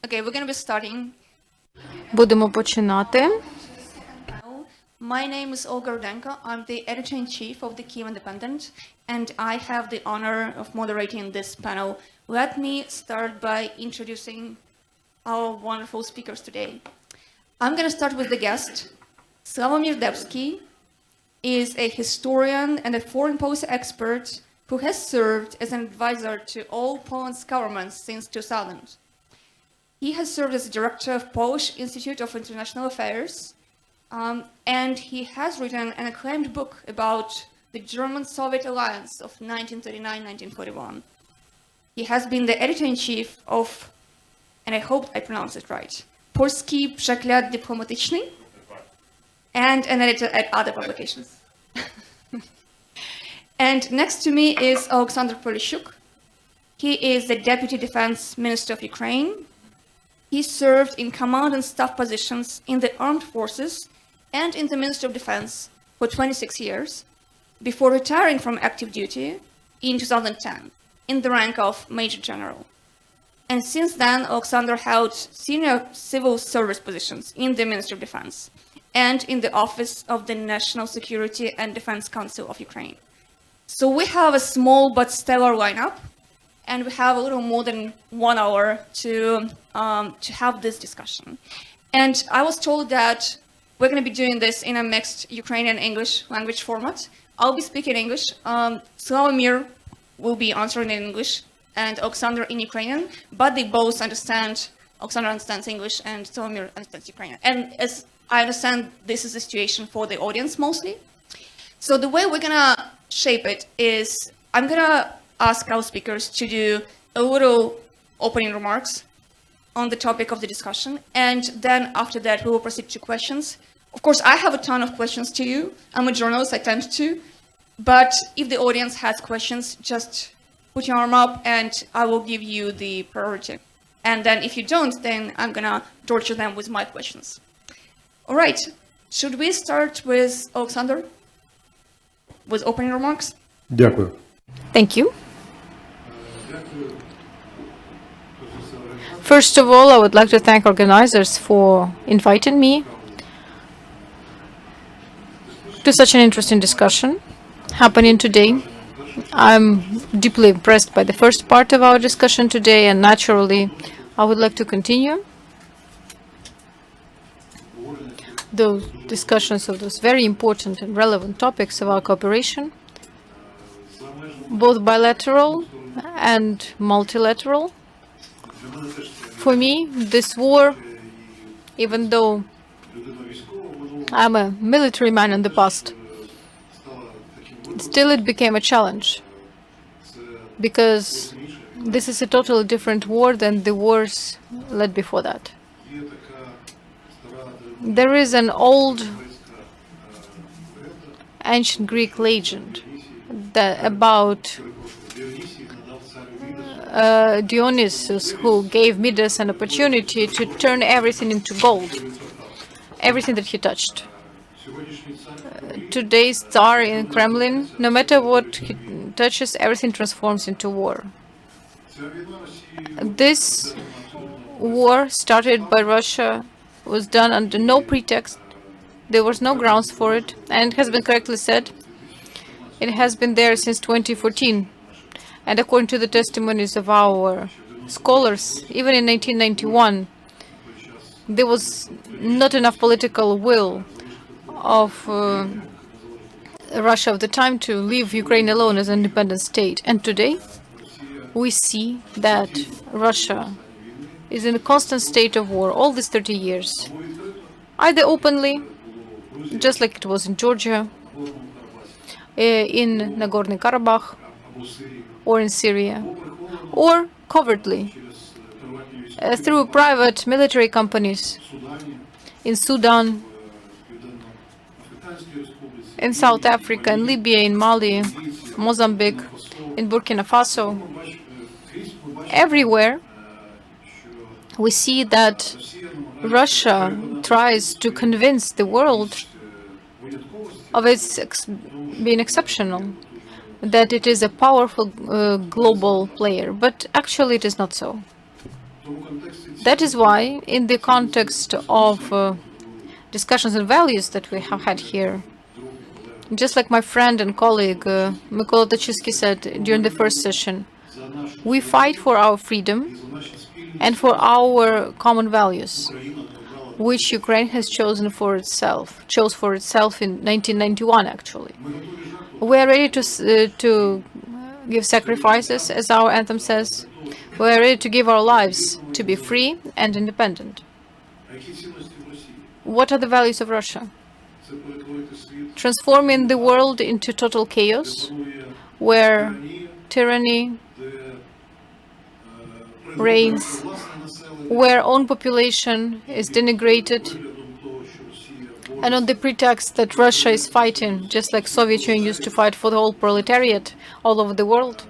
Okay, we're going to be starting. Будемо починати. My name is Olga Rudenko. I'm the editor-in-chief of the Kyiv Independent, and I have the honor of moderating this panel. Let me start by introducing our wonderful speakers today. I'm going to start with the guest. Sławomir Dębski is a historian and a foreign policy expert who has served as an advisor to all Poland's governments since 2000. He has served as director of Polish Institute of International Affairs, and he has written an acclaimed book about the German-Soviet alliance of 1939-1941. He has been the editor-in-chief of, and I hope I pronounced it right, Polski Przegląd Dyplomatyczny, and an editor at other publications. And next to me is Oleksand Polishchuk. He is the Deputy Defense Minister of Ukraine. He served in command and staff positions in the armed forces and in the Ministry of Defense for 26 years, before retiring from active duty in 2010 in the rank of Major General. And since then, Oleksandr held senior civil service positions in the Ministry of Defense and in the Office of the National Security and Defense Council of Ukraine. So we have a small but stellar lineup, and we have a little more than 1 hour to have this discussion. And I was told that we're going to be doing this in a mixed Ukrainian-English language format. I'll be speaking English. Sławomir will be answering in English, and Oleksandr in Ukrainian, but they both understand. Oleksandr understands English, and Sławomir understands Ukrainian. And as I understand, this is the situation for the audience mostly. So the way we're going to shape it is I'm going to ask our speakers to do a little opening remarks on the topic of the discussion, and then after that we will proceed to questions. Of course, I have a ton of questions to you. I'm a journalist, I tend to, but if the audience has questions, just put your arm up and I will give you the priority. And then if you don't, then I'm gonna torture them with my questions. All right, should we start with Oleksandr? With opening remarks? Дякую. Thank you. First of all, I would like to thank organizers for inviting me to such an interesting discussion happening today. I'm deeply impressed by the first part of our discussion today, and naturally, I would like to continue those discussions of those very important and relevant topics of our cooperation, both bilateral and multilateral. For me, this war, even though I'm a military man in the past, still it became a challenge, because this is a totally different war than the wars led before that. There is an old ancient Greek legend about Dionysus, who gave Midas an opportunity to turn everything into gold, everything that he touched. Today's Tsar in Kremlin, no matter what he touches, everything transforms into war. This war started by Russia was done under no pretext. There was no grounds for it, and it has been correctly said, it has been there since 2014. And according to the testimonies of our scholars, even in 1991, there was not enough political will of Russia of the time to leave Ukraine alone as an independent state. And today, we see that Russia is in a constant state of war all these 30 years, either openly, just like it was in Georgia, in Nagorno-Karabakh, or in Syria, or covertly, through private military companies in Sudan, in South Africa, in Libya, in Mali, Mozambique, in Burkina Faso. Everywhere, we see that Russia tries to convince the world of its being exceptional, that it is a powerful global player, but actually it is not so. That is why, in the context of discussions and values that we have had here, just like my friend and colleague Mykola Tachisky said during the first session, we fight for our freedom and for our common values, which Ukraine has chosen for itself, in 1991 actually. We are ready to give sacrifices, as our anthem says. We are ready to give our lives to be free and independent. What are the values of Russia? Transforming the world into total chaos, where tyranny reigns, where own population is denigrated, and on the pretext that Russia is fighting, just like Soviet Union used to fight for the whole proletariat all over the world,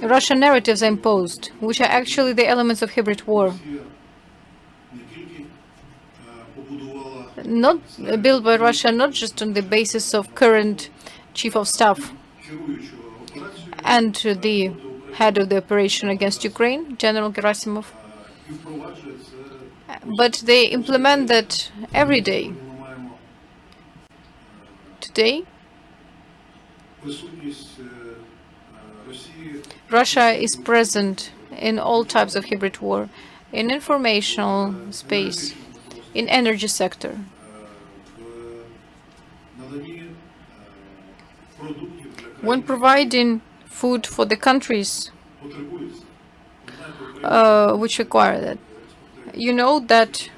Russian narratives are imposed, which are actually the elements of hybrid war. Not built by Russia, not just on the basis of current chief of staff and the head of the operation against Ukraine, General Gerasimov, but they implement that every day. Today, Russia is present in all types of hybrid war, in informational space, in energy sector. When providing food for the countries which require that, you know that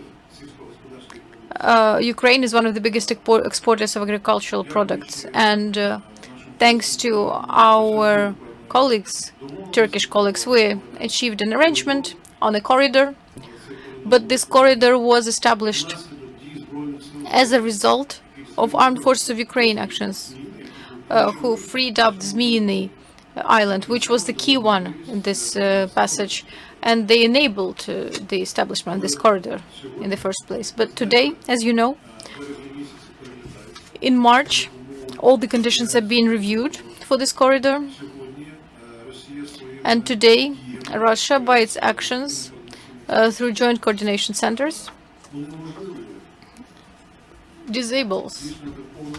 Ukraine is one of the biggest exporters of agricultural products, and thanks to our colleagues, Turkish colleagues, we achieved an arrangement on a corridor, but this corridor was established as a result of armed forces of Ukraine actions, who freed up Zmyny island, which was the key one in this passage, and they enabled the establishment of this corridor in the first place. But today, as you know, in March, all the conditions have been reviewed for this corridor, and today Russia, by its actions through joint coordination centers, disables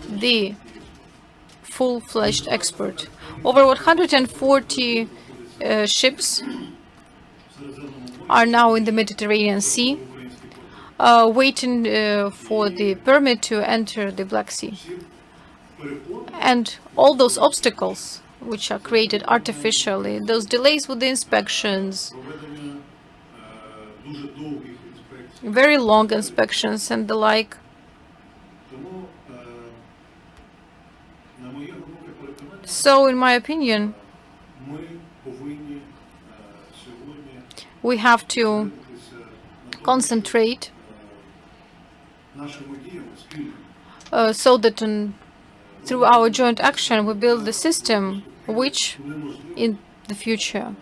the full-fledged export. Over 140 ships are now in the Mediterranean Sea, waiting for the permit to enter the Black Sea. And all those obstacles which are created artificially, those delays with the inspections, very long inspections and the like, so in my opinion, we have to concentrate so that through our joint action we build a system which in the future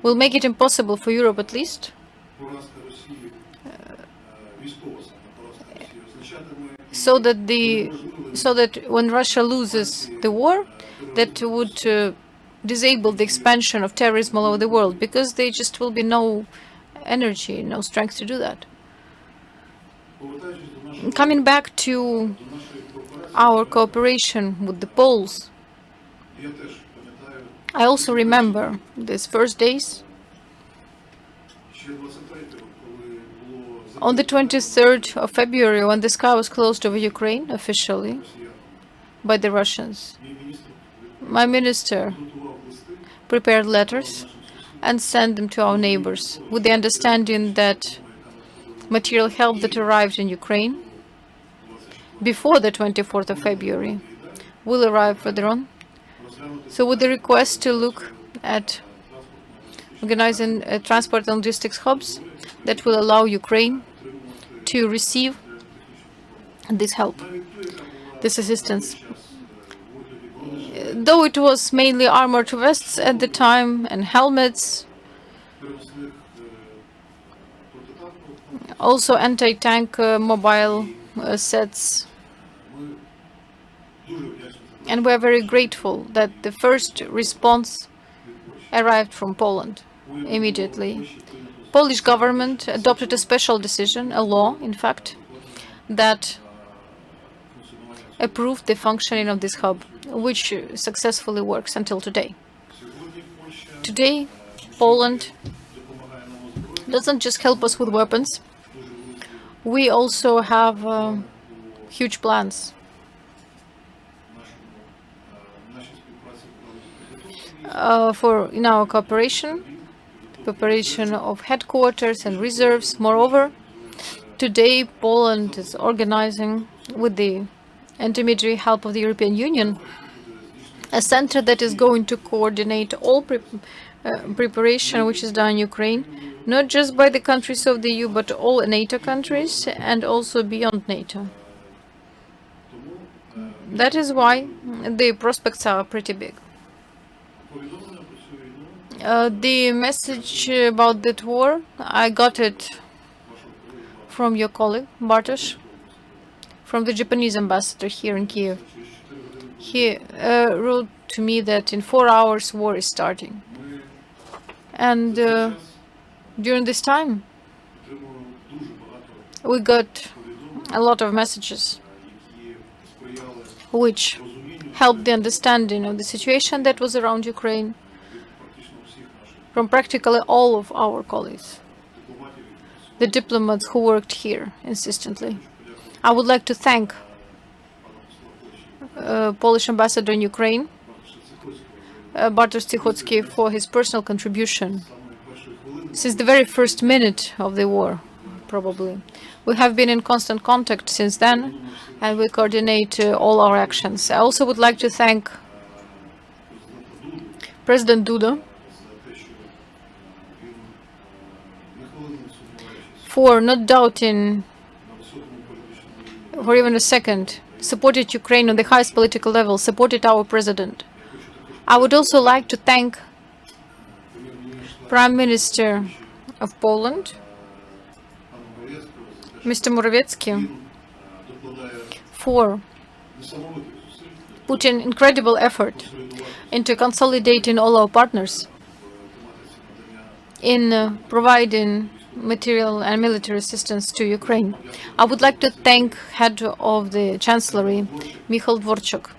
will make it impossible for Europe, at least, so that when Russia loses the war, that would disable the expansion of terrorism all over the world, because there just will be no energy, no strength to do that. Coming back to our cooperation with the Poles, I also remember these first days. On the 23rd of February, when the sky was closed over Ukraine officially by the Russians, my minister prepared letters and sent them to our neighbors with the understanding that material help that arrived in Ukraine before the 24th of February will arrive further on. So with the request to look at organizing transport and logistics hubs that will allow Ukraine to receive this help, this assistance. Though it was mainly armored vests at the time and helmets, also anti-tank mobile sets. And we are very grateful that the first response arrived from Poland. immediately. Polish government adopted a special decision, a law, in fact, that approved the functioning of this hub, which successfully works until today. Today, Poland doesn't just help us with weapons. We also have huge plans. In our cooperation, preparation of headquarters and reserves. Moreover, today Poland is organizing, with the intermediary help of the European Union, a center that is going to coordinate all preparation which is done in Ukraine, not just by the countries of the EU, but all NATO countries and also beyond NATO. That is why the prospects are pretty big. The message about that war, I got it from your colleague, Bartosz, from the Japanese ambassador here in Kyiv. He wrote to me that in 4 hours war is starting. And during this time, we got a lot of messages which helped the understanding of the situation that was around Ukraine from practically all of our colleagues, the diplomats who worked here insistently. I would like to thank Polish ambassador in Ukraine, Bartosz Cichocki, for his personal contribution since the very first minute of the war, probably. We have been in constant contact since then, and we coordinate all our actions. I also would like to thank President Duda for not doubting for even a second, supported Ukraine on the highest political level, supported our president. I would also like to thank Prime Minister of Poland, Mr. Mieroszewski, for putting incredible effort into consolidating all our partners in providing material and military assistance to Ukraine. I would like to thank head of the Chancellery, Michał Dworczuk,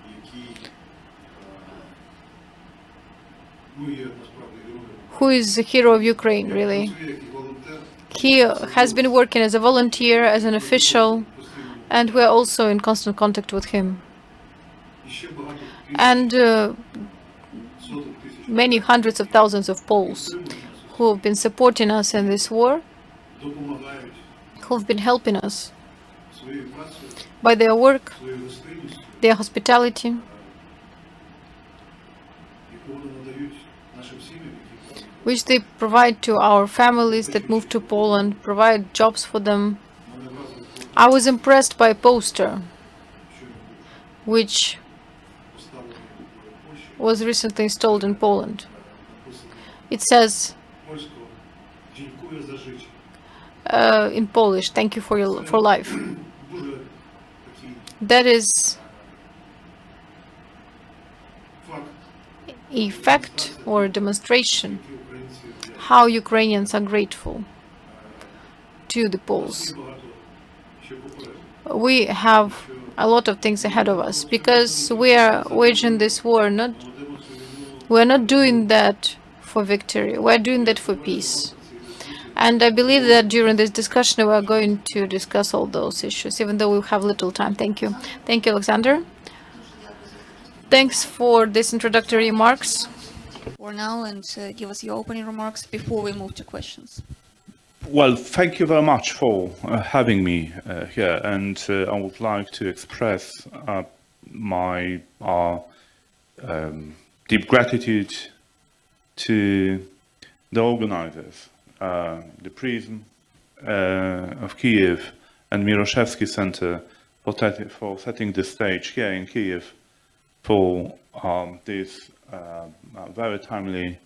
who is a hero of Ukraine, really. He has been working as a volunteer, as an official, and we're also in constant contact with him. And many hundreds of thousands of Poles who have been supporting us in this war, who have been helping us by their work, their hospitality, which they provide to our families that move to Poland, provide jobs for them. I was impressed by a poster which was recently installed in Poland. It says in Polish, "Thank you for life." That is a fact or a demonstration how Ukrainians are grateful to the Poles. We have a lot of things ahead of us because we are waging this war. We're not doing that for victory. We're doing that for peace. And I believe that during this discussion we are going to discuss all those issues, even though we have little time. Thank you. Thank you, Alexander. Thanks for this introductory remarks. For now, and give us your opening remarks before we move to questions. Well, thank you very much for having me here, and I would like to express my deep gratitude to the organizers, the Prism of Kyiv and Mieroszewski Center for setting the stage here in Kyiv for this very timely,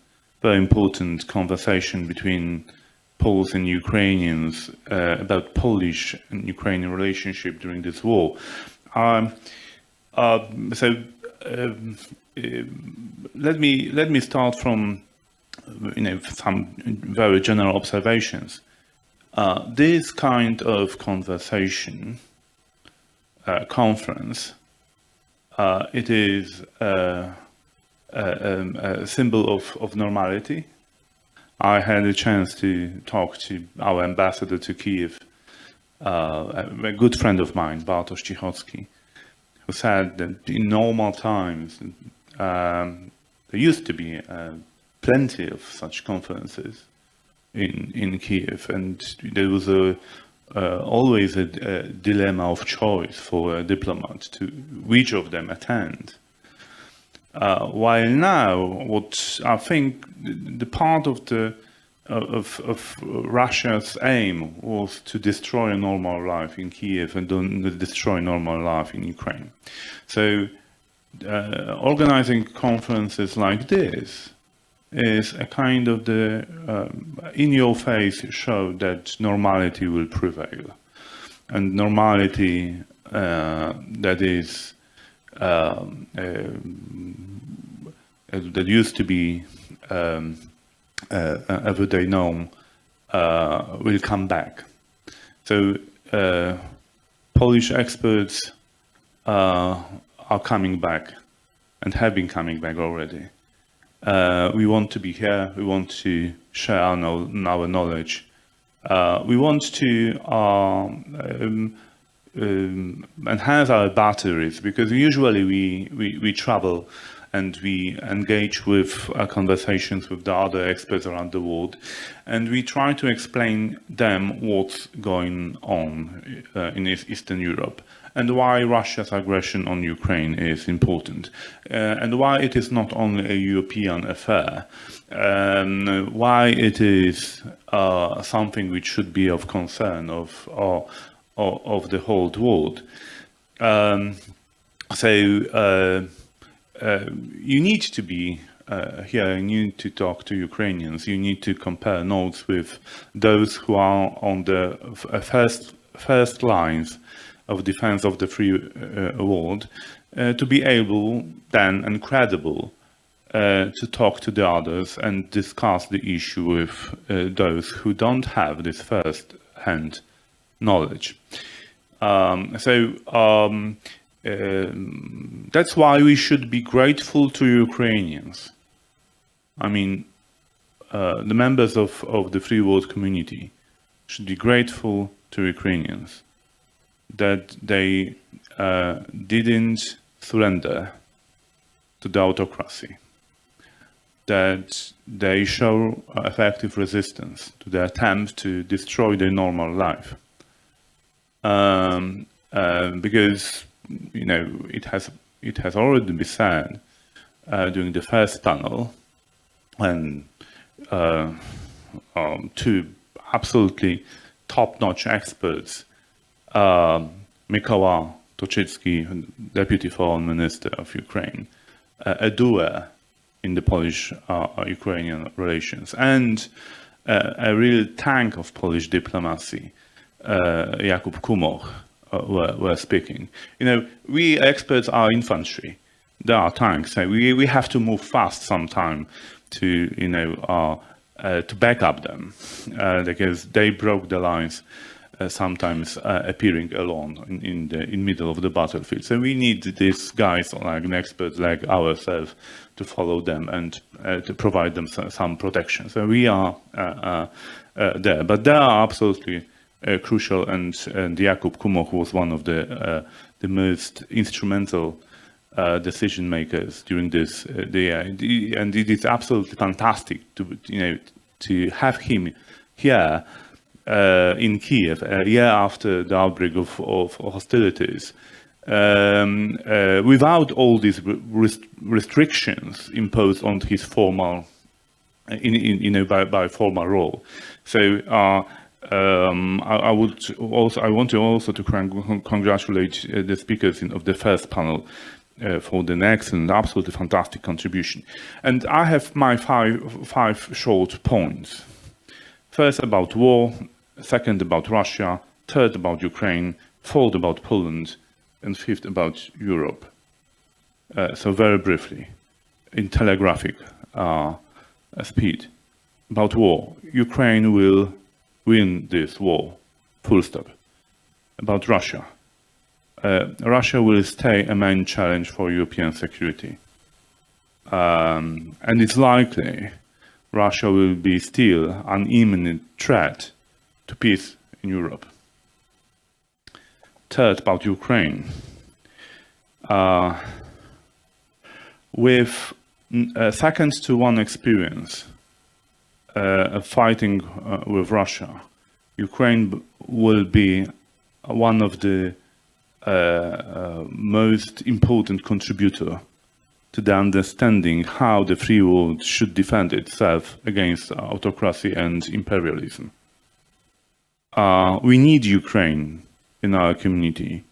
very important conversation between Poles and Ukrainians about Polish and Ukrainian relationship during this war. Let me start from some very general observations. This kind of conversation, conference, it is a symbol of normality. I had a chance to talk to our ambassador to Kyiv, a good friend of mine, Bartosz Cichocki, who said that in normal times, there used to be plenty of such conferences in Kyiv, and there was always a dilemma of choice for a diplomat to which of them attend. While now, what I think the part of Russia's aim was to destroy normal life in Kyiv and don't destroy normal life in Ukraine. So organizing conferences like this is a kind of the in-your-face show that normality will prevail. And normality that is that used to be everyday norm will come back. So Polish experts are coming back and have been coming back already. We want to be here. We want to share our knowledge. We want to enhance our batteries, because usually we travel and we engage with conversations with the other experts around the world, and we try to explain them what's going on in Eastern Europe, and why Russia's aggression on Ukraine is important, and why it is not only a European affair, why it is something which should be of concern of the whole world. You need to be here, you need to talk to Ukrainians, you need to compare notes with those who are on the first lines of defense of the free world, to be able then and credible to talk to the others and discuss the issue with those who don't have this first-hand knowledge. That's why we should be grateful to Ukrainians. I mean, the members of the free world community should be grateful to Ukrainians that they didn't surrender to the autocracy, that they show effective resistance to the attempt to destroy their normal life. Because it has already been said during the first panel, when two absolutely top-notch experts, Mykola Toczycki, Deputy Foreign Minister of Ukraine, a doer in the Polish-Ukrainian relations, and a real tank of Polish diplomacy, Jakub Kumoch, were speaking. We experts are infantry. There are tanks. So we have to move fast sometime to to back up them, because they broke the lines, sometimes appearing alone in the middle of the battlefield. So we need these guys, like experts like ourselves, to follow them and to provide them some protection. So we are there, but they are absolutely crucial, and Jakub Kumoch was one of the most instrumental decision makers during this and it is absolutely fantastic to have him here in Kyiv a year after the outbreak of hostilities, without all these restrictions imposed on his formal, by formal role. So I want to also congratulate the speakers of the first panel for the excellent, absolutely fantastic contribution. And I have my five short points. First about war, second about Russia, third about Ukraine, fourth about Poland, and fifth about Europe. So very briefly, in telegraphic speed. About war. Ukraine will win this war. Full stop. About Russia. Russia will stay a main challenge for European security. And it's likely Russia will be still an imminent threat to peace in Europe. Third, about Ukraine. With second to one experience of fighting with Russia, Ukraine will be one of the most important contributor to the understanding how the free world should defend itself against autocracy and imperialism. We need Ukraine in our community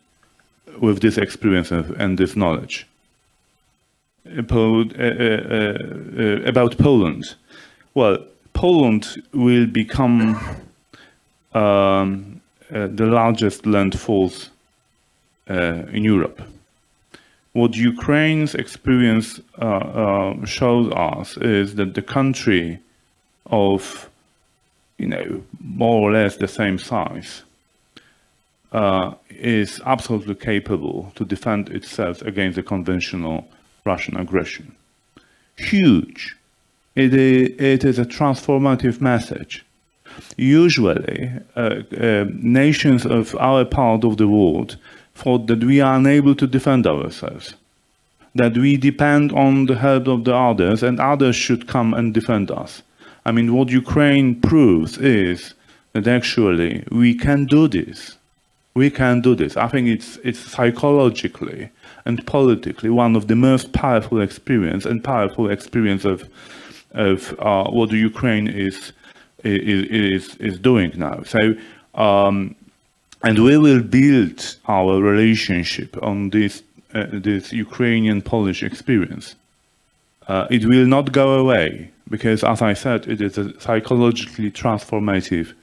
with this experience and this knowledge. About Poland. Well, Poland will become the largest land force in Europe. What Ukraine's experience shows us is that the country of, more or less the same size is absolutely capable to defend itself against the conventional Russian aggression. Huge. It is a transformative message. Usually, nations of our part of the world thought that we are unable to defend ourselves, that we depend on the help of the others and others should come and defend us. I mean, what Ukraine proves is that actually we can do this. We can do this. I think it's psychologically and politically one of the most powerful experience of what Ukraine is doing now. So, and we will build our relationship on this Ukrainian-Polish experience. It will not go away because, as I said, it is a psychologically transformative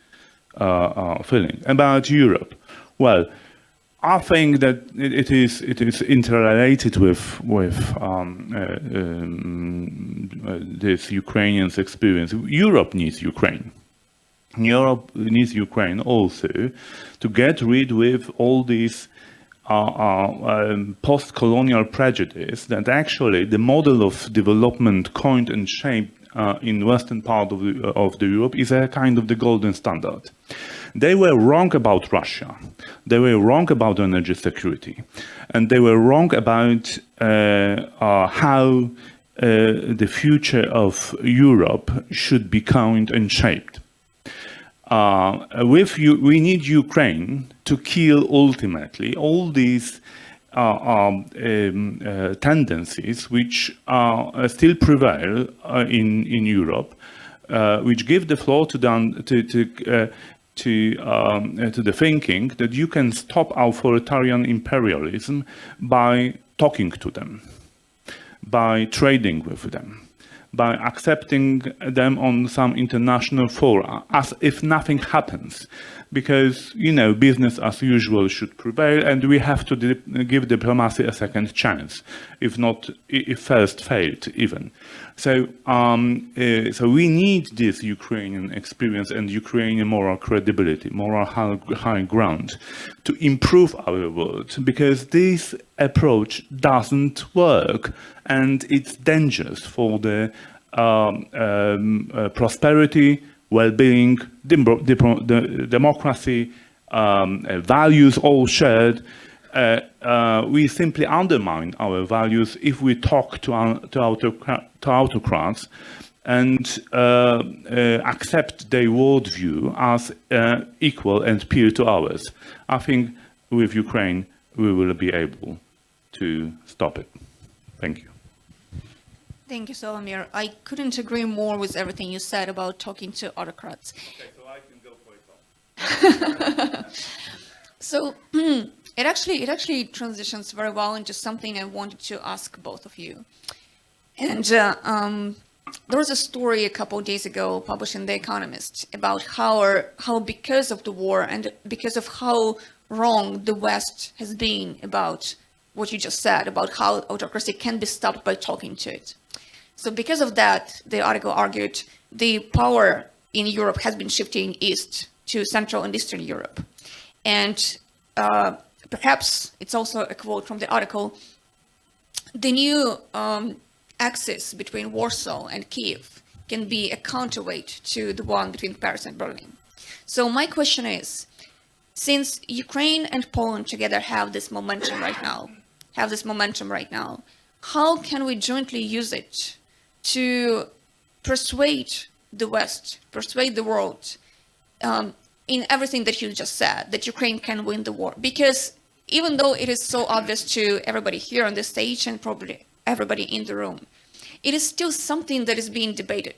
feeling. About Europe, well, I think that it is interrelated with this Ukrainian's experience. Europe needs Ukraine. Europe needs Ukraine also to get rid with all these post-colonial prejudice that actually the model of development coined and shaped in western part of the Europe is a kind of the golden standard. They were wrong about Russia. They were wrong about energy security. And they were wrong about how the future of Europe should be coined and shaped. We need Ukraine to kill ultimately all these tendencies which still prevail in Europe, which give the floor to the thinking that you can stop authoritarian imperialism by talking to them, by trading with them, by accepting them on some international fora, as if nothing happens. Because, business as usual should prevail, and we have to give diplomacy a second chance, if first failed even. So we need this Ukrainian experience and Ukrainian moral credibility, moral high ground, to improve our world, because this approach doesn't work, and it's dangerous for the prosperity, well-being, democracy, values all shared. We simply undermine our values if we talk to autocrats and accept their worldview as equal and peer to ours. I think with Ukraine, we will be able to stop it. Thank you. Thank you, Sławomir. I couldn't agree more with everything you said about talking to autocrats. Okay, so I can go for it. So it actually transitions very well into something I wanted to ask both of you. And there was a story a couple of days ago published in The Economist about how because of the war and because of how wrong the West has been about what you just said, about how autocracy can be stopped by talking to it. So because of that, the article argued the power in Europe has been shifting east to Central and Eastern Europe. And perhaps it's also a quote from the article, the new axis between Warsaw and Kyiv can be a counterweight to the one between Paris and Berlin. So my question is, since Ukraine and Poland together have this momentum right now, how can we jointly use it to persuade the West, persuade the world in everything that you just said, that Ukraine can win the war? Because even though it is so obvious to everybody here on the stage and probably everybody in the room, it is still something that is being debated.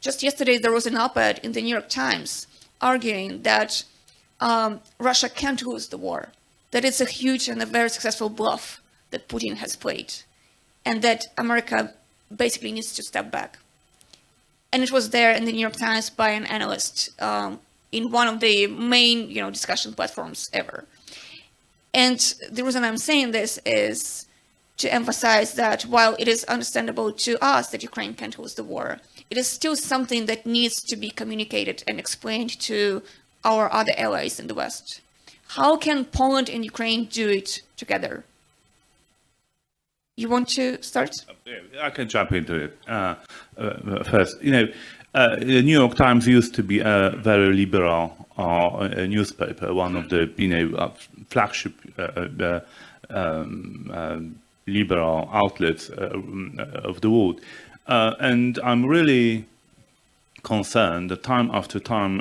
Just yesterday, there was an op-ed in the New York Times arguing that Russia can't lose the war, that it's a huge and a very successful bluff that Putin has played, and that America basically needs to step back. And it was there in the New York Times by an analyst in one of the main, discussion platforms ever. And the reason I'm saying this is to emphasize that while it is understandable to us that Ukraine can't lose the war, it is still something that needs to be communicated and explained to our other allies in the West. How can Poland and Ukraine do it together? You want to start? I can jump into it first. The New York Times used to be a very liberal newspaper, one of the flagship liberal outlets of the world, and I'm really concerned that time after time,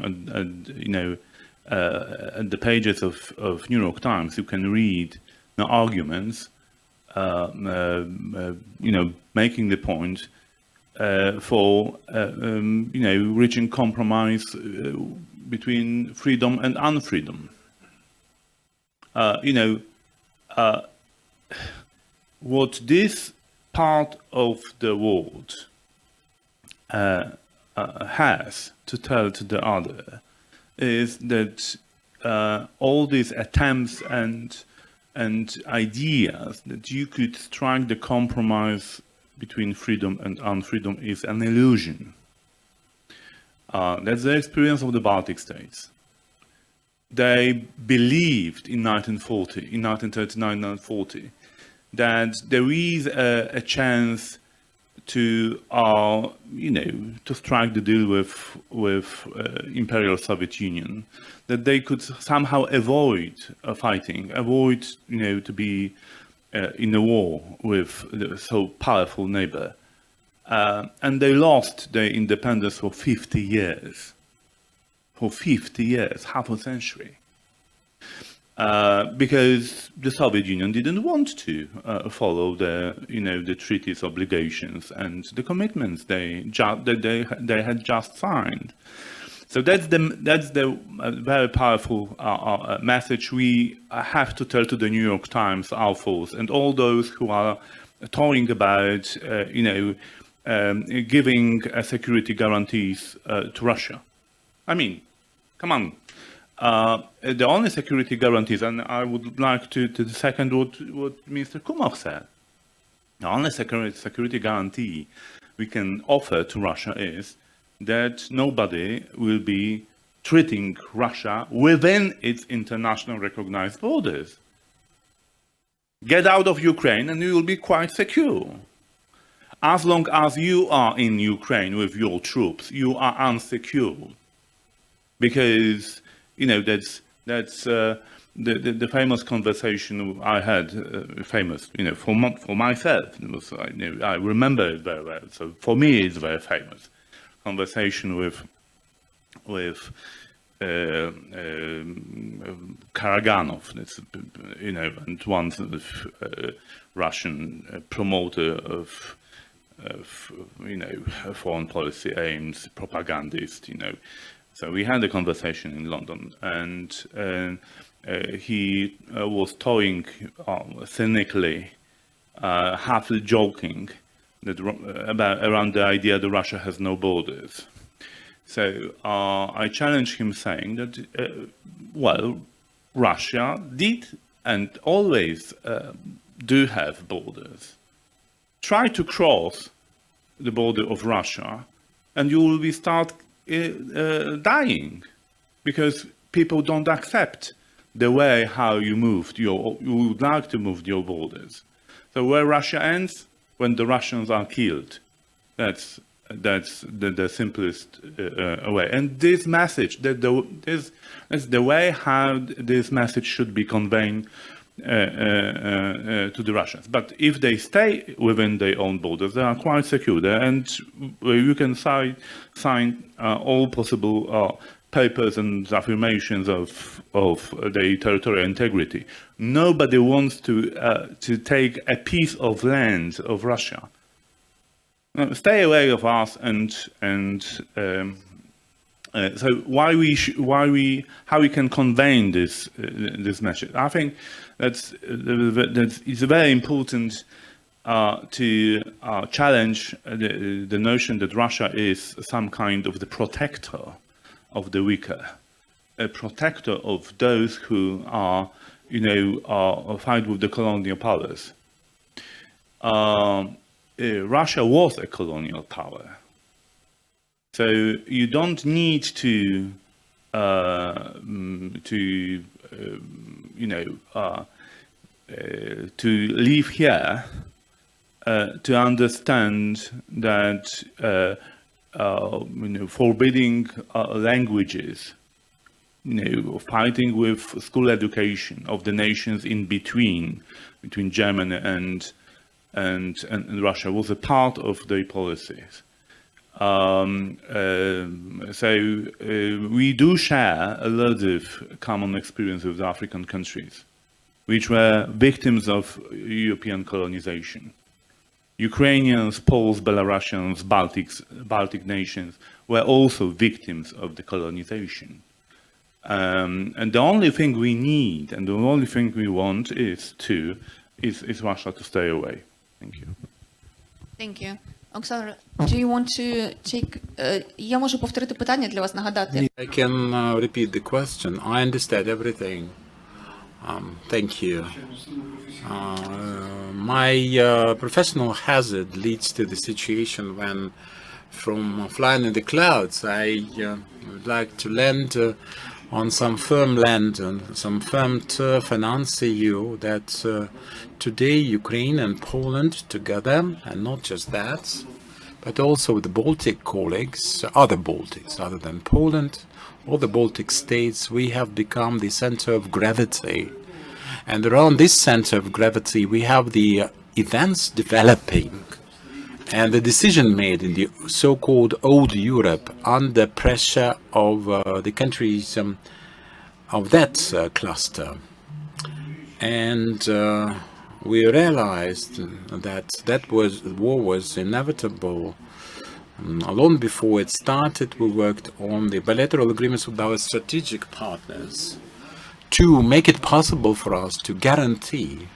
at the pages of New York Times, you can read arguments, making the point for reaching compromise between freedom and unfreedom. What this part of the world has to tell to the other is that all these attempts and ideas that you could strike the compromise between freedom and unfreedom is an illusion. That's the experience of the Baltic states. They believed in 1939-1940, that there is a chance to strike the deal with Imperial Soviet Union, that they could somehow avoid fighting, avoid to be in a war with a so powerful neighbor, and they lost their independence for 50 years. For 50 years, half a century. Because the Soviet Union didn't want to follow the treaties, obligations, and the commitments they had just signed. So that's the very powerful message we have to tell to the New York Times, our force, and all those who are talking about giving security guarantees to Russia. I mean, come on. The only security guarantees, and I would like to second what Mr. Kumar said, the only security guarantee we can offer to Russia is that nobody will be treating Russia within its international recognized borders. Get out of Ukraine and you will be quite secure. As long as you are in Ukraine with your troops, you are unsecure. Because that's the famous conversation I had, famous, for myself. It was, I remember it very well. So for me, it's very famous conversation with Karaganov, and one Russian promoter of foreign policy aims, propagandist, So we had a conversation in London, and he was toying cynically, half joking, around the idea that Russia has no borders. So I challenged him, saying that, Russia did and always do have borders. Try to cross the border of Russia, and you will start dying, because people don't accept the way how you would like to move your borders. So where Russia ends, when the Russians are killed, that's the simplest way. And this message, that's the way how this message should be conveyed to the Russians. But if they stay within their own borders, they are quite secure there, and you can sign all possible papers and affirmations of their territorial integrity. Nobody wants to take a piece of land of Russia. No, stay away of us, and so how we can convey this message? I think that it's very important to challenge the notion that Russia is some kind of the protector of the weaker, a protector of those who are, fight with the colonial powers. Russia was a colonial power, so you don't need to live here to understand that forbidding languages, fighting with school education of the nations in between Germany and Russia was a part of their policies. So we do share a lot of common experience with African countries, which were victims of European colonization. Ukrainians, Poles, Belarusians, Baltic nations were also victims of the colonization. And the only thing we need and the only thing we want is Russia to stay away. Thank you. Thank you. Олександр, do you want to take... Я можу повторити питання для вас, нагадати. I can repeat the question. I understand everything. Thank you. My professional hazard leads to the situation when, from flying in the clouds, I would like to land on some firm land and some firm turf and answer you that today Ukraine and Poland together, and not just that, but also the Baltic colleagues, other Baltics other than Poland, all the Baltic states, we have become the center of gravity. And around this center of gravity, we have the events developing and the decision made in the so-called old Europe under pressure of the countries of that cluster. And we realized that war was inevitable. Long before it started, we worked on the bilateral agreements with our strategic partners to make it possible for us to guarantee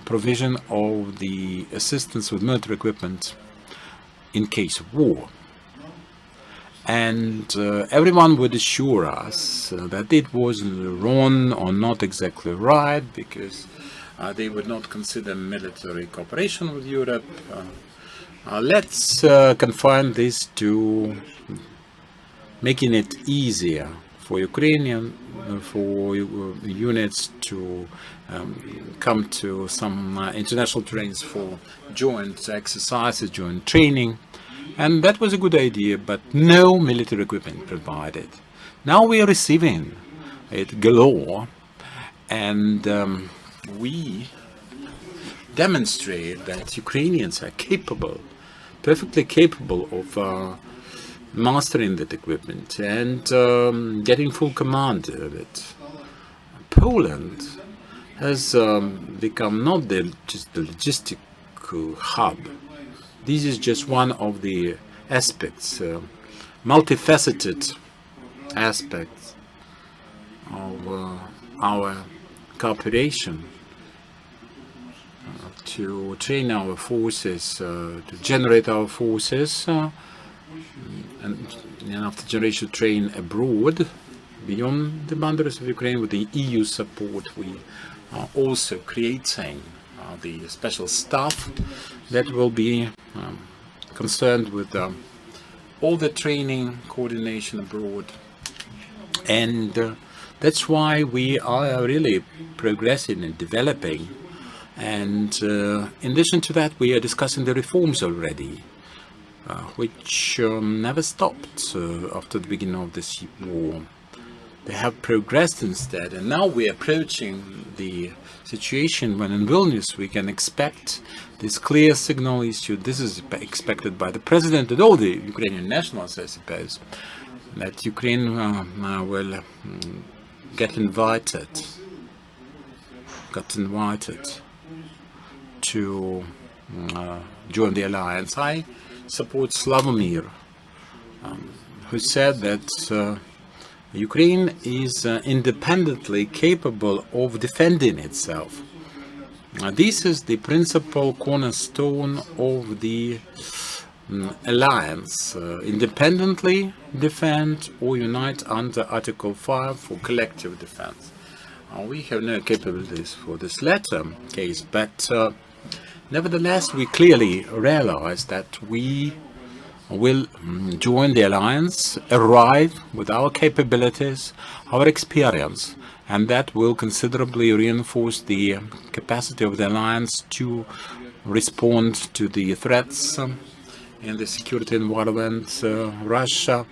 provision of the assistance with military equipment in case of war. And everyone would assure us that it was wrong or not exactly right, because they would not consider military cooperation with Europe. Let's confine this to making it easier for Ukrainian, for units to come to some international trains for joint exercises, joint training. And that was a good idea, but no military equipment provided. Now we are receiving it galore, and we demonstrate that Ukrainians are capable, perfectly capable of mastering that equipment and getting full command of it. Poland has become not just the logistical hub. This is just one of the aspects, multifaceted aspects of our cooperation to train our forces, to generate our forces, and after generation train abroad, beyond the boundaries of Ukraine. With the EU support, we are also creating the special staff that will be concerned with all the training, coordination abroad. And that's why we are really progressing and developing. And in addition to that, we are discussing the reforms already, which never stopped after the beginning of this war. They have progressed instead, and now we are approaching the situation when in Vilnius we can expect this clear signal issued. This is expected by the president and all the Ukrainian nationals, I suppose, that Ukraine will got invited to join the alliance. I support Sławomir, who said that Ukraine is independently capable of defending itself. This is the principal cornerstone of the alliance. Independently defend or unite under Article 5 for collective defense. We have no capabilities for this latter case, but nevertheless we clearly realize that we will join the alliance, arrive with our capabilities, our experience, and that will considerably reinforce the capacity of the alliance to respond to the threats in the security environment. Russia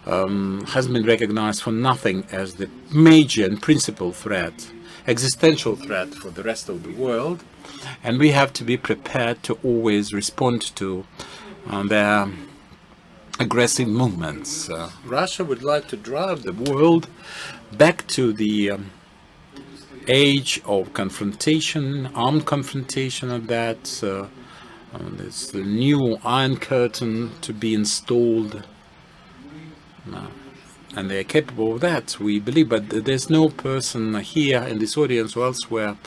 has been recognized for nothing as the major and principal threat, existential threat for the rest of the world, and we have to be prepared to always respond to their aggressive movements. Russia would like to drive the world back to the age of confrontation, armed confrontation of that. There's the new Iron Curtain to be installed, and they're capable of that, we believe, but there's no person here in this audience or elsewhere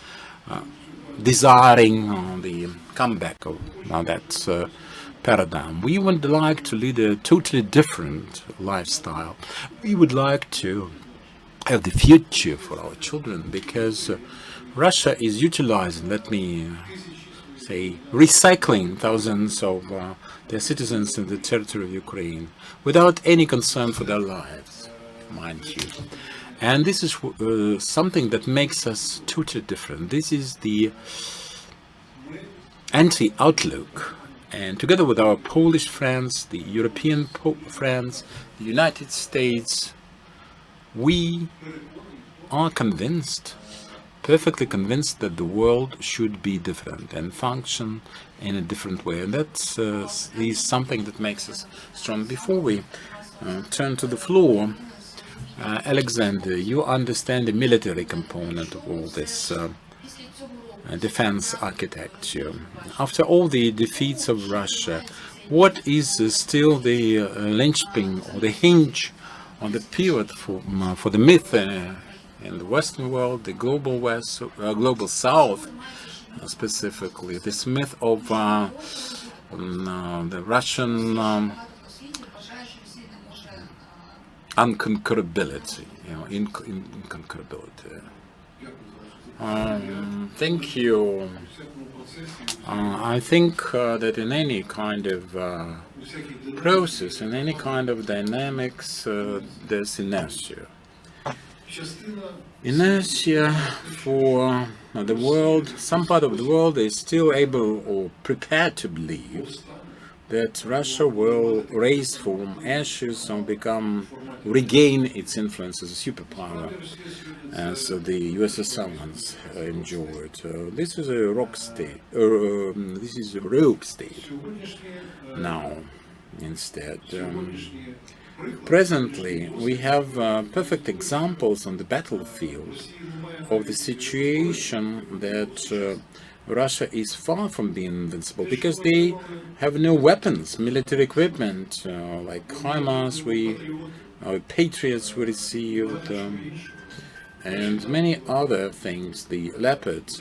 desiring the comeback of that paradigm. We would like to lead a totally different lifestyle. We would like to have the future for our children, because Russia is utilizing, let me say, recycling thousands of their citizens in the territory of Ukraine without any concern for their lives, mind you. And this is something that makes us totally different. This is the anti-outlook. And together with our Polish friends, the European friends, the United States, we are convinced, perfectly convinced, that the world should be different and function in a different way. And that is something that makes us strong. Before we turn to the floor, Alexander, you understand the military component of all this defense architecture. After all the defeats of Russia, what is still the linchpin or the hinge on the pivot for the myth in the Western world, the global West, global South specifically, this myth of the Russian unconquerability, inconquerability. Thank you. I think that in any kind of process, in any kind of dynamics, there's inertia. Inertia for the world. Some part of the world is still able or prepared to believe that Russia will rise from ashes and regain its influence as a superpower, as the USSR once enjoyed. This is a rock state, this is a rogue state now instead. Presently, we have perfect examples on the battlefield of the situation that Russia is far from being invincible, because they have no weapons, military equipment, like HIMARS, Patriots we received, and many other things, the Leopards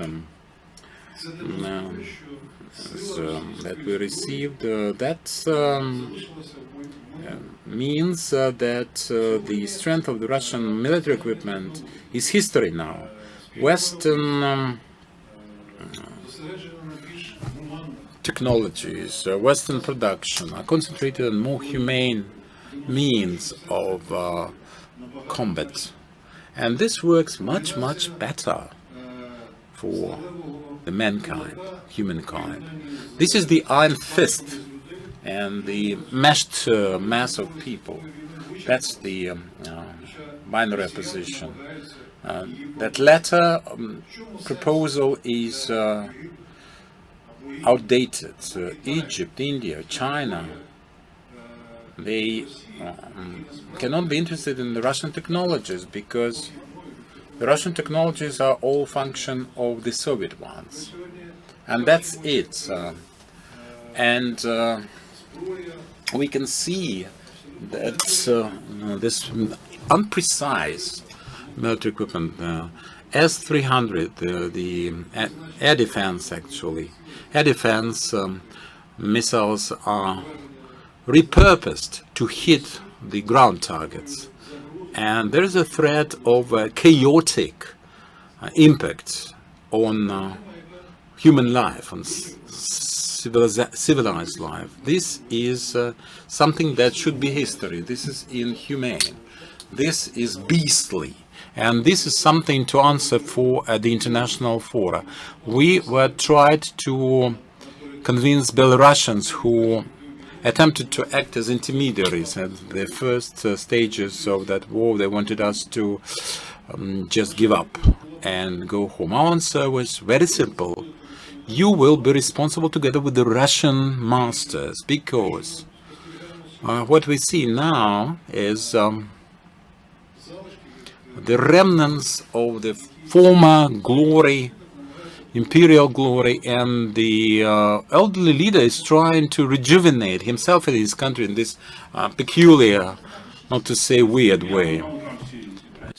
that we received. That means that the strength of the Russian military equipment is history now. Western technologies, Western production are concentrated on more humane means of combat. And this works much, much better for the mankind, humankind. This is the iron fist and the meshed mass of people. That's the binary position. That latter proposal is outdated. Egypt, India, China, they cannot be interested in the Russian technologies because the Russian technologies are all function of the Soviet ones. And that's it. And we can see that this unprecise military equipment, S-300, the air defense actually, air defense missiles are repurposed to hit the ground targets. And there is a threat of chaotic impact on human life, on civilized life. This is something that should be history. This is inhumane. This is beastly. And this is something to answer for at the international fora. We were tried to convince Belarusians who attempted to act as intermediaries at the first stages of that war. They wanted us to just give up and go home. Our answer was very simple. You will be responsible together with the Russian masters, because what we see now is the remnants of the former glory, imperial glory, and the elderly leader is trying to rejuvenate himself and his country in this peculiar, not to say weird way.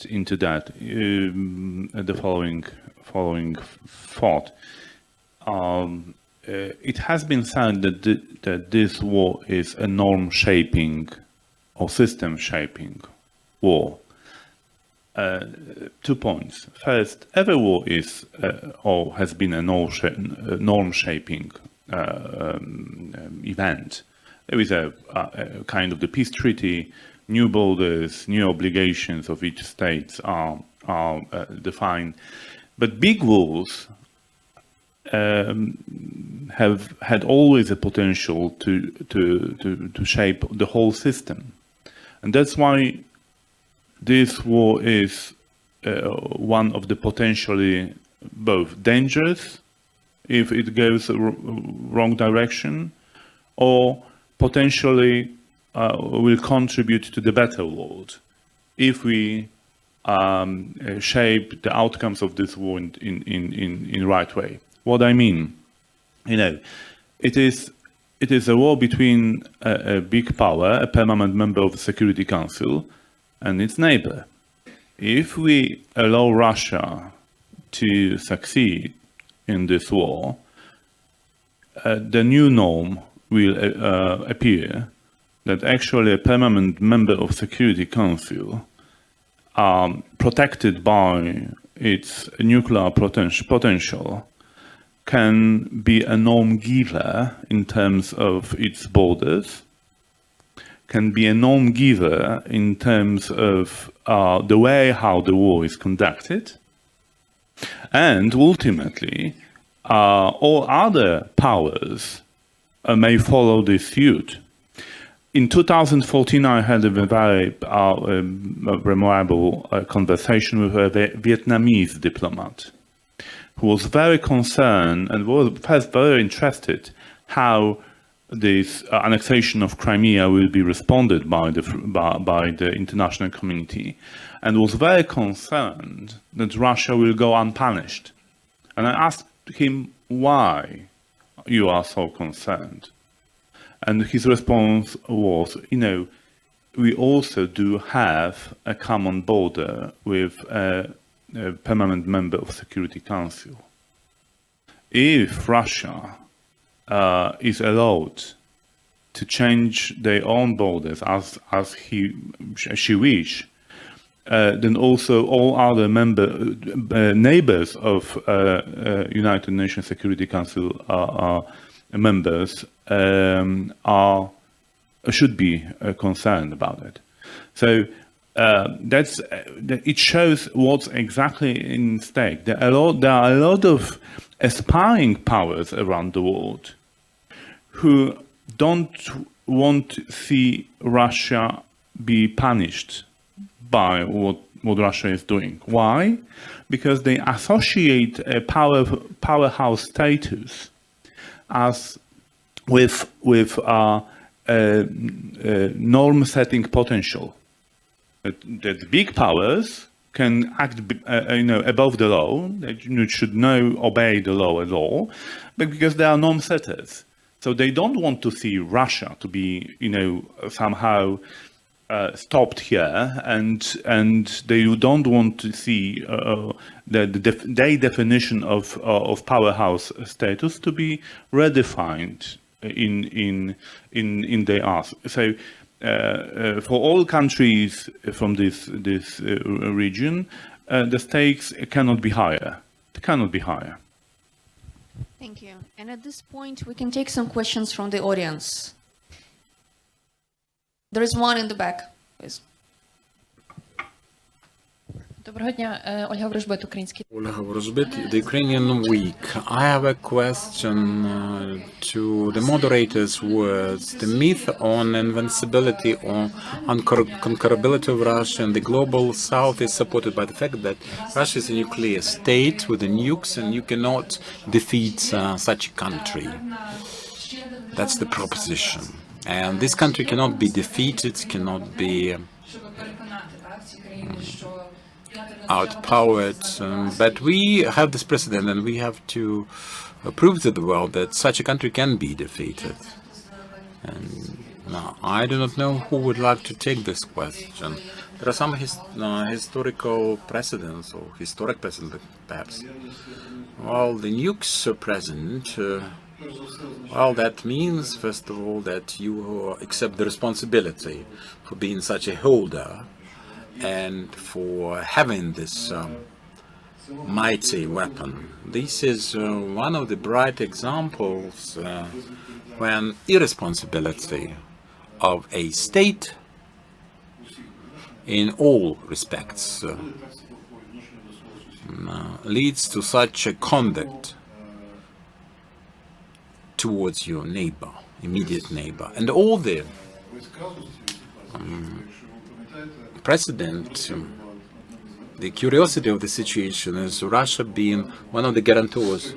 Into that, the following thought. It has been said that this war is a norm-shaping or system-shaping war. 2 points. First, every war is or has been a norm-shaping event. There is a kind of the peace treaty, new borders, new obligations of each state are defined. But big wars have had always a potential to shape the whole system, and that's why this war is one of the potentially both dangerous if it goes the wrong direction, or potentially will contribute to the better world if we shape the outcomes of this war in right way. What I mean, it is a war between a big power, a permanent member of the Security Council, and its neighbor. If we allow Russia to succeed in this war, the new norm will appear that actually a permanent member of Security Council, protected by its nuclear potential, can be a norm giver in terms of its borders, can be a norm giver in terms of the way how the war is conducted, and ultimately all other powers may follow this suit. In 2014, I had a very memorable conversation with a Vietnamese diplomat who was very concerned and was very interested how this annexation of Crimea will be responded by the international community, and was very concerned that Russia will go unpunished. And I asked him why you are so concerned. And his response was, we also do have a common border with a permanent member of Security Council. If Russia is allowed to change their own borders as she wish, then also all other neighbors of United Nations Security Council members should be concerned about it. So it shows what's exactly in stake. There are a lot of aspiring powers around the world who don't want to see Russia be punished by what Russia is doing. Why? Because they associate a powerhouse status as with norm-setting potential. That big powers can act, above the law. That should obey the law at all, but because they are norm-setters, so they don't want to see Russia to be, somehow stopped here, and they don't want to see their definition of powerhouse status to be redefined in their ask. So. For all countries from this region, the stakes cannot be higher. They cannot be higher. Thank you. And at this point, we can take some questions from the audience. There is one in the back, please. Доброго дня, Ольга Ворожбит, український. Olga Ворожбит, the Ukrainian Week. I have a question to the moderator's words. The myth on invincibility or unconquerability of Russia and the global south is supported by the fact that Russia is a nuclear state with the nukes and you cannot defeat such a country. That's the proposition. And this country cannot be defeated, cannot be outpowered, but we have this precedent and we have to prove to the world that such a country can be defeated. And now, I do not know who would like to take this question. There are some historical precedents, or historic precedents perhaps. Well, the nukes are present. Well, that means, first of all, that you accept the responsibility for being such a holder and for having this mighty weapon. This is one of the bright examples when irresponsibility of a state in all respects leads to such a conduct towards your neighbor, immediate neighbor. And all the precedent, the curiosity of the situation is Russia being one of the guarantors,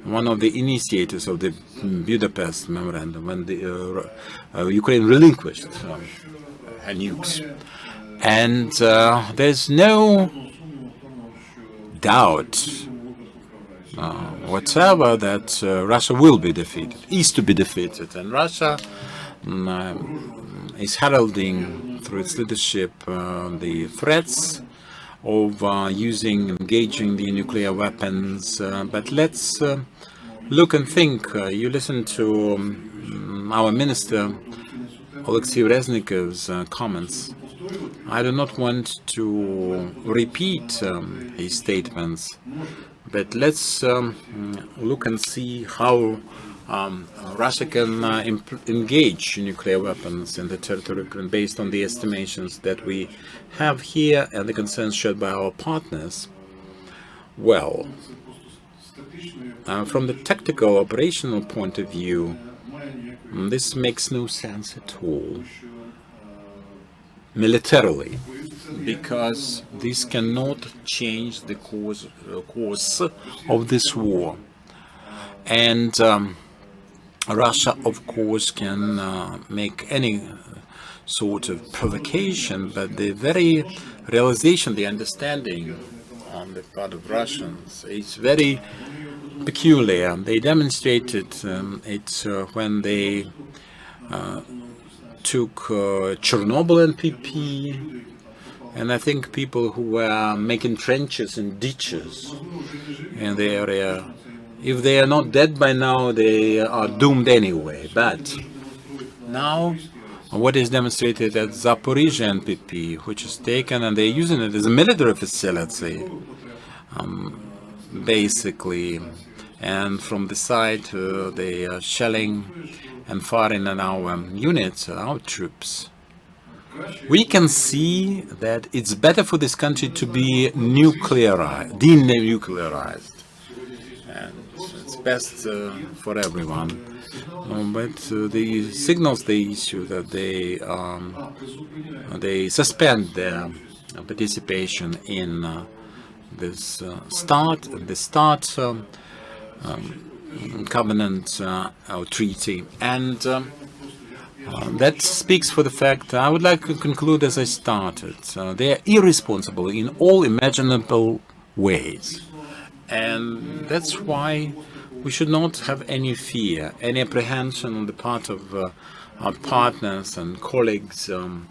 one of the initiators of the Budapest Memorandum when the Ukraine relinquished her nukes. And there's no doubt whatsoever that Russia will be defeated, is to be defeated, and Russia is heralding through its leadership the threats of engaging the nuclear weapons. But let's look and think. You listen to our minister, Oleksandr Reznikov's comments. I do not want to repeat his statements, but let's look and see how Russia can engage nuclear weapons in the territory based on the estimations that we have here and the concerns shared by our partners. Well, from the tactical operational point of view, this makes no sense at all militarily, because this cannot change the course of this war. And Russia, of course, can make any sort of provocation, but the very realization, the understanding on the part of Russians is very peculiar. They demonstrated it when they took Chernobyl and PP, and I think people who were making trenches and ditches in the area, if they are not dead by now, they are doomed anyway. But now, what is demonstrated at Zaporizhzhia NPP, which is taken, and they're using it as a military facility, basically and from the side they are shelling and firing on our units, our troops, we can see that it's better for this country to be denuclearized, and it's best for everyone. But the signals they issue that they suspend their participation in this START covenant or treaty, and that speaks for the fact I would like to conclude as I started. They are irresponsible in all imaginable ways, and that's why we should not have any fear, any apprehension on the part of our partners and colleagues from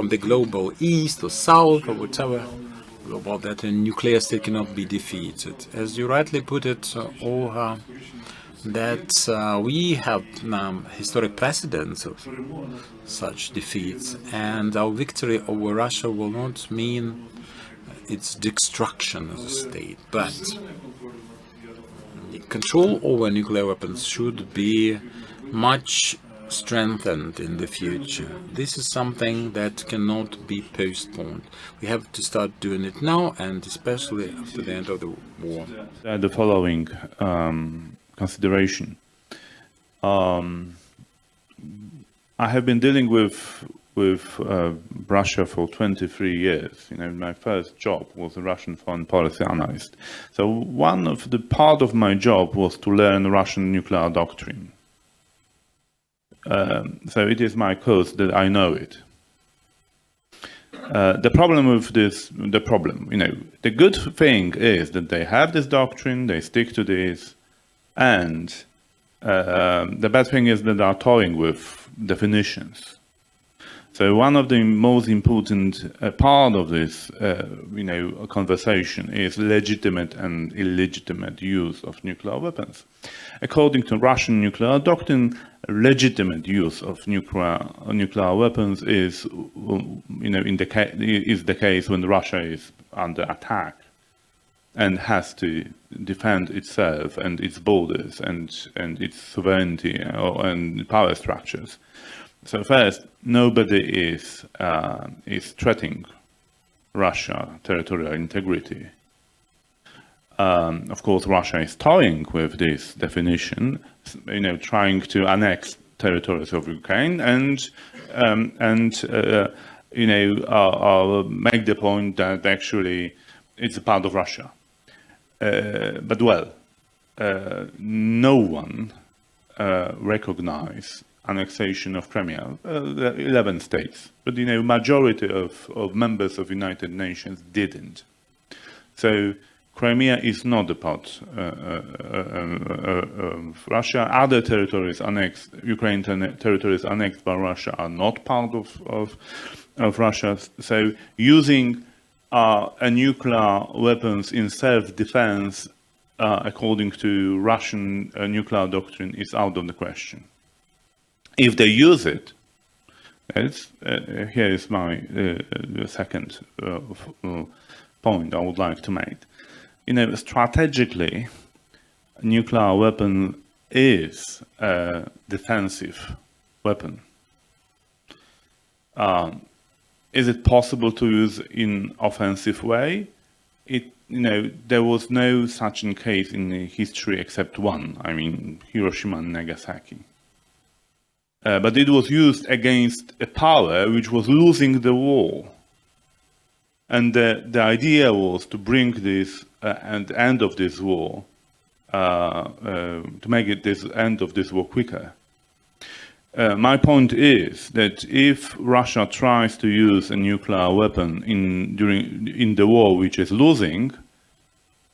the global east or south or whatever, about that a nuclear state cannot be defeated. As you rightly put it, Olga, that we have historic precedents of such defeats, and our victory over Russia will not mean its destruction as a state, but the control over nuclear weapons should be much strengthened in the future. This is something that cannot be postponed. We have to start doing it now, and especially after the end of the war. The following consideration. I have been dealing with Russia for 23 years. My first job was a Russian foreign policy analyst. So one of the part of my job was to learn Russian nuclear doctrine. So it is my course that I know it. The problem with this, the good thing is that they have this doctrine, they stick to this, and the bad thing is that they are toying with definitions. So one of the most important part of this, conversation is legitimate and illegitimate use of nuclear weapons. According to Russian nuclear doctrine, legitimate use of nuclear weapons is, is the case when Russia is under attack and has to defend itself and its borders and its sovereignty and power structures. So first, nobody is threatening Russia territorial integrity. Of course, Russia is toying with this definition, trying to annex territories of Ukraine and make the point that actually it's a part of Russia. But no one recognizes annexation of Crimea, 11 states, but majority of members of United Nations didn't. So Crimea is not a part of Russia. Other territories annexed, Ukrainian territories annexed by Russia, are not part of Russia. So using nuclear weapons in self-defense, according to Russian nuclear doctrine, is out of the question. If they use it, here is my second point I would like to make. Strategically, a nuclear weapon is a defensive weapon. Is it possible to use in offensive way? There was no such a case in history except one. Hiroshima and Nagasaki. But it was used against a power which was losing the war. And the idea was to bring this and end of this war, to make it this end of this war quicker. My point is that if Russia tries to use a nuclear weapon in the war which is losing,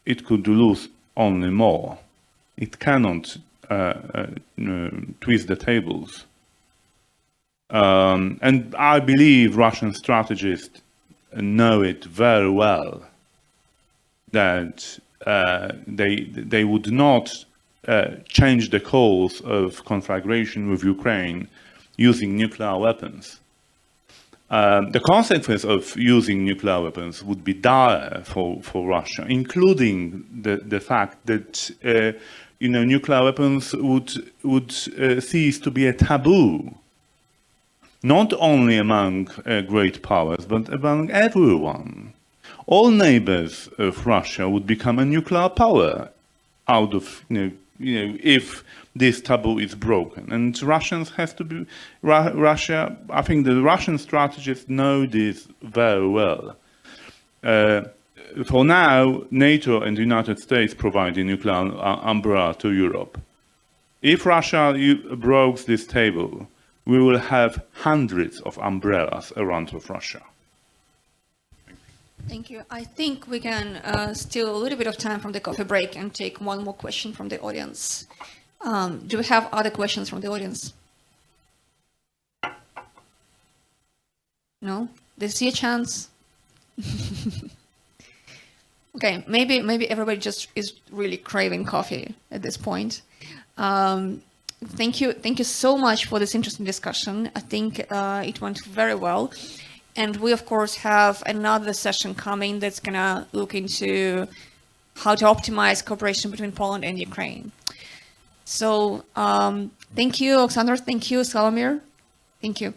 it could lose only more. It cannot twist the tables. And I believe Russian strategists know it very well, that they would not change the course of conflagration with Ukraine using nuclear weapons. the consequence of using nuclear weapons would be dire for Russia, including the fact that nuclear weapons would cease to be a taboo, not only among great powers, but among everyone. All neighbors of Russia would become a nuclear power out of if this taboo is broken, and Russians has to be Russia. I think the Russian strategists know this very well. For now, NATO and the United States provide a nuclear umbrella to Europe. If Russia breaks this table, we will have hundreds of umbrellas around of Russia. Thank you. I think we can steal a little bit of time from the coffee break and take one more question from the audience. Do we have other questions from the audience? No? They see a chance? Okay, maybe everybody just is really craving coffee at this point. Thank you so much for this interesting discussion. I think it went very well. And we, of course, have another session coming that's going to look into how to optimize cooperation between Poland and Ukraine. So thank you, Oleksandr. Thank you, Sławomir. Thank you.